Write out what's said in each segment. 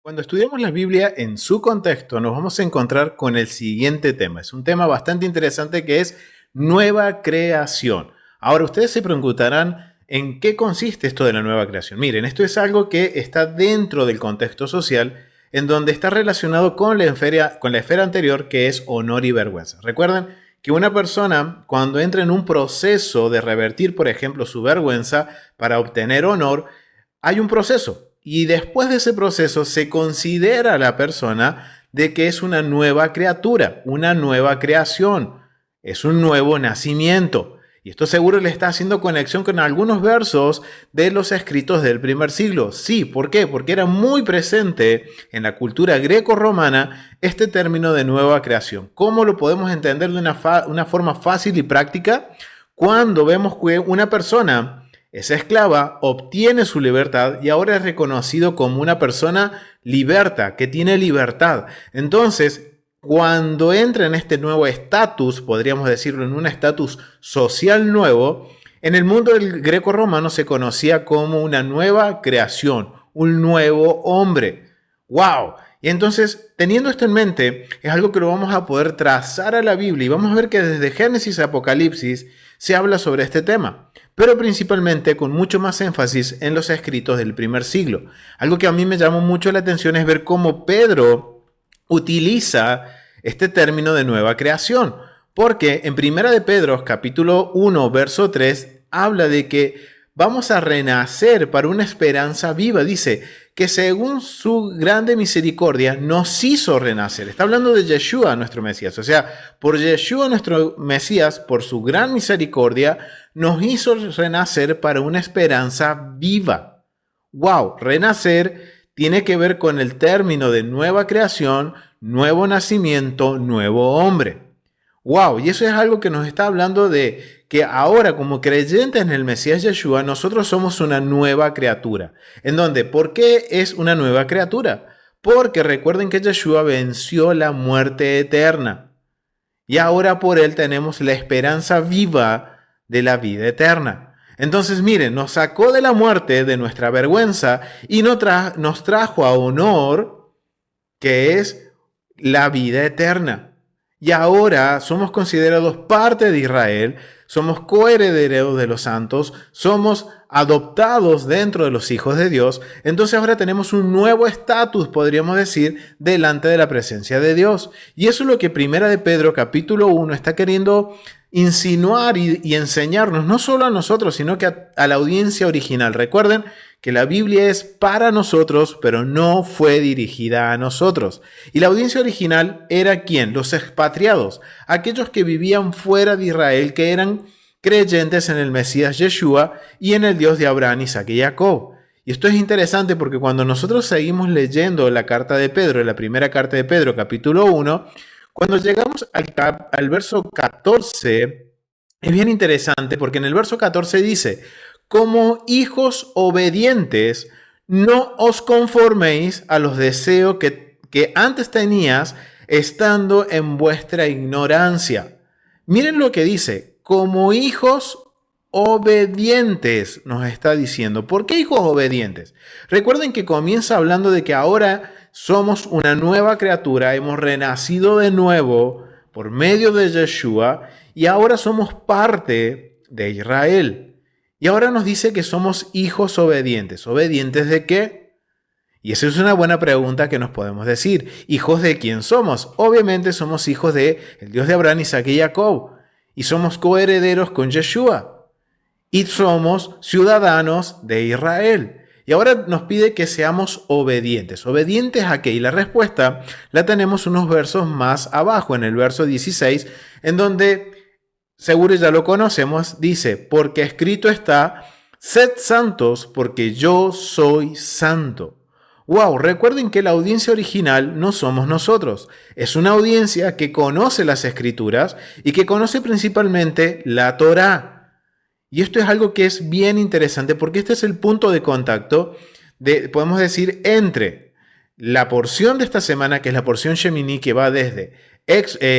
Cuando estudiamos la Biblia en su contexto, nos vamos a encontrar con el siguiente tema. Es un tema bastante interesante que es nueva creación. Ahora, ustedes se preguntarán en qué consiste esto de la nueva creación. Miren, esto es algo que está dentro del contexto social, en donde está relacionado con la esfera anterior, que es honor y vergüenza. Recuerden que una persona, cuando entra en un proceso de revertir, por ejemplo, su vergüenza para obtener honor, hay un proceso. Y después de ese proceso se considera a la persona de que es una nueva criatura, una nueva creación, es un nuevo nacimiento. Y esto seguro le está haciendo conexión con algunos versos de los escritos del primer siglo. Sí, ¿por qué? Porque era muy presente en la cultura greco-romana este término de nueva creación. ¿Cómo lo podemos entender de una forma fácil y práctica? Cuando vemos que una persona esa esclava obtiene su libertad y ahora es reconocido como una persona liberta, que tiene libertad. Entonces, cuando entra en este nuevo estatus, podríamos decirlo, en un estatus social nuevo, en el mundo del greco-romano se conocía como una nueva creación, un nuevo hombre. ¡Wow! Y entonces, teniendo esto en mente, es algo que lo vamos a poder trazar a la Biblia y vamos a ver que desde Génesis a Apocalipsis se habla sobre este tema, pero principalmente con mucho más énfasis en los escritos del primer siglo. Algo que a mí me llamó mucho la atención es ver cómo Pedro utiliza este término de nueva creación, porque en Primera de Pedro, capítulo 1, verso 3, habla de que vamos a renacer para una esperanza viva. Dice que según su grande misericordia nos hizo renacer. Está hablando de Yeshua, nuestro Mesías. O sea, por Yeshua, nuestro Mesías, por su gran misericordia, nos hizo renacer para una esperanza viva. ¡Wow! Renacer tiene que ver con el término de nueva creación, nuevo nacimiento, nuevo hombre. ¡Wow! Y eso es algo que nos está hablando de que ahora, como creyentes en el Mesías Yeshua, nosotros somos una nueva criatura. ¿En dónde? ¿Por qué es una nueva criatura? Porque recuerden que Yeshua venció la muerte eterna. Y ahora por él tenemos la esperanza viva de la vida eterna. Entonces, miren, nos sacó de la muerte, de nuestra vergüenza, y nos trajo a honor, que es la vida eterna. Y ahora somos considerados parte de Israel, somos coherederos de los santos, somos adoptados dentro de los hijos de Dios. Entonces ahora tenemos un nuevo estatus, podríamos decir, delante de la presencia de Dios. Y eso es lo que Primera de Pedro, capítulo 1, está queriendo insinuar y enseñarnos, no solo a nosotros, sino que a la audiencia original. Recuerden que la Biblia es para nosotros, pero no fue dirigida a nosotros. Y la audiencia original era ¿quién? Los expatriados, aquellos que vivían fuera de Israel, que eran creyentes en el Mesías Yeshua y en el Dios de Abraham, Isaac y Jacob. Y esto es interesante porque cuando nosotros seguimos leyendo la carta de Pedro, la primera carta de Pedro, capítulo 1, cuando llegamos al verso 14, es bien interesante porque en el verso 14 dice: como hijos obedientes, no os conforméis a los deseos que antes tenías estando en vuestra ignorancia. Miren lo que dice, como hijos obedientes, nos está diciendo. ¿Por qué hijos obedientes? Recuerden que comienza hablando de que ahora somos una nueva criatura, hemos renacido de nuevo por medio de Yeshua y ahora somos parte de Israel. Y ahora nos dice que somos hijos obedientes. ¿Obedientes de qué? Y esa es una buena pregunta que nos podemos decir. ¿Hijos de quién somos? Obviamente somos hijos de el Dios de Abraham, Isaac y Jacob. Y somos coherederos con Yeshua. Y somos ciudadanos de Israel. Y ahora nos pide que seamos obedientes. ¿Obedientes a qué? Y la respuesta la tenemos unos versos más abajo, en el verso 16, en donde seguro ya lo conocemos, dice, porque escrito está, sed santos porque yo soy santo. Wow, recuerden que la audiencia original no somos nosotros. Es una audiencia que conoce las escrituras y que conoce principalmente la Torá. Y esto es algo que es bien interesante porque este es el punto de contacto, podemos decir, entre la porción de esta semana, que es la porción Shemini, que va desde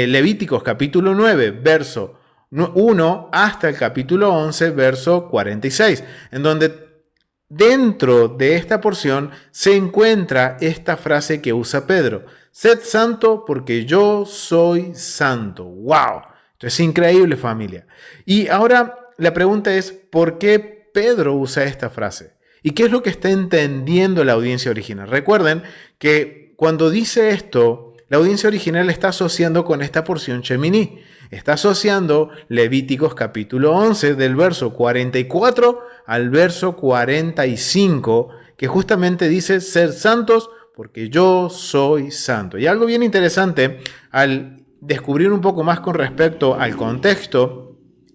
Levíticos capítulo 9, verso 1 hasta el capítulo 11, verso 46, en donde dentro de esta porción se encuentra esta frase que usa Pedro. Sed santo porque yo soy santo. ¡Wow! Esto es increíble, familia. Y ahora la pregunta es, ¿por qué Pedro usa esta frase? ¿Y qué es lo que está entendiendo la audiencia original? Recuerden que cuando dice esto, la audiencia original está asociando con esta porción Shemini. Está asociando Levíticos capítulo 11 del verso 44 al verso 45, que justamente dice ser santos porque yo soy santo. Y algo bien interesante al descubrir un poco más con respecto al contexto,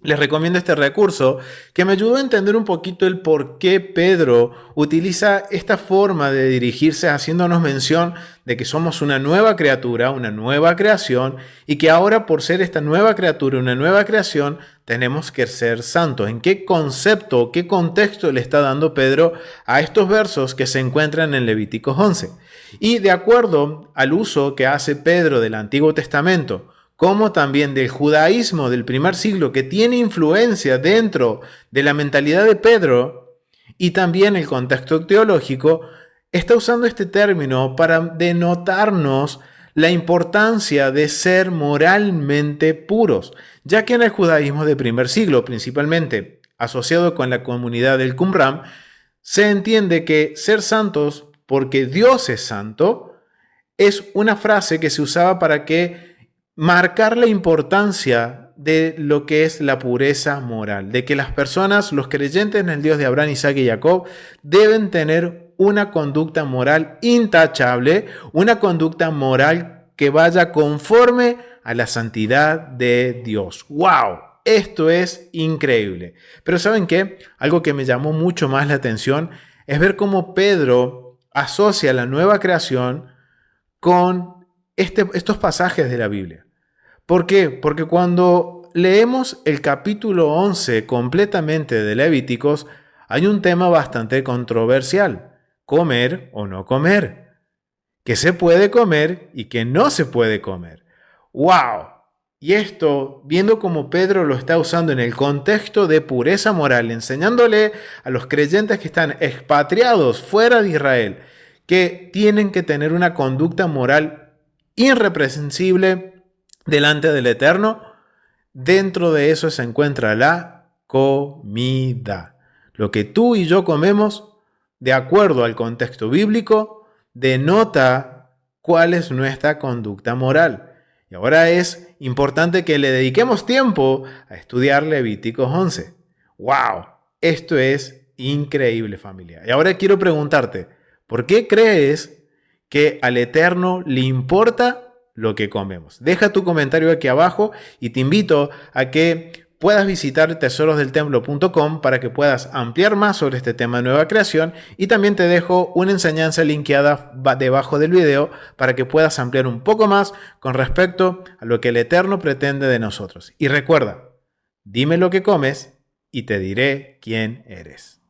les recomiendo este recurso que me ayudó a entender un poquito el por qué Pedro utiliza esta forma de dirigirse haciéndonos mención de que somos una nueva criatura, una nueva creación y que ahora por ser esta nueva criatura, una nueva creación, tenemos que ser santos. ¿En qué concepto, qué contexto le está dando Pedro a estos versos que se encuentran en Levíticos 11? Y de acuerdo al uso que hace Pedro del Antiguo Testamento, como también del judaísmo del primer siglo que tiene influencia dentro de la mentalidad de Pedro y también el contexto teológico, está usando este término para denotarnos la importancia de ser moralmente puros, ya que en el judaísmo del primer siglo, principalmente asociado con la comunidad del Qumran, se entiende que ser santos porque Dios es santo es una frase que se usaba para que marcar la importancia de lo que es la pureza moral, de que las personas, los creyentes en el Dios de Abraham, Isaac y Jacob, deben tener una conducta moral intachable, una conducta moral que vaya conforme a la santidad de Dios. ¡Wow! Esto es increíble. Pero ¿saben qué? Algo que me llamó mucho más la atención es ver cómo Pedro asocia la nueva creación con estos pasajes de la Biblia. ¿Por qué? Porque cuando leemos el capítulo 11 completamente de Levíticos, hay un tema bastante controversial: comer o no comer, qué se puede comer y qué no se puede comer. ¡Wow! Y esto, viendo cómo Pedro lo está usando en el contexto de pureza moral, enseñándole a los creyentes que están expatriados fuera de Israel, que tienen que tener una conducta moral irreprensible delante del Eterno, dentro de eso se encuentra la comida. Lo que tú y yo comemos, de acuerdo al contexto bíblico, denota cuál es nuestra conducta moral. Y ahora es importante que le dediquemos tiempo a estudiar Levíticos 11. ¡Wow! Esto es increíble, familia. Y ahora quiero preguntarte, ¿por qué crees que al Eterno le importa lo que comemos? Deja tu comentario aquí abajo y te invito a que puedas visitar tesorosdeltemplo.com para que puedas ampliar más sobre este tema de nueva creación, y también te dejo una enseñanza linkeada debajo del video para que puedas ampliar un poco más con respecto a lo que el Eterno pretende de nosotros. Y recuerda, dime lo que comes y te diré quién eres.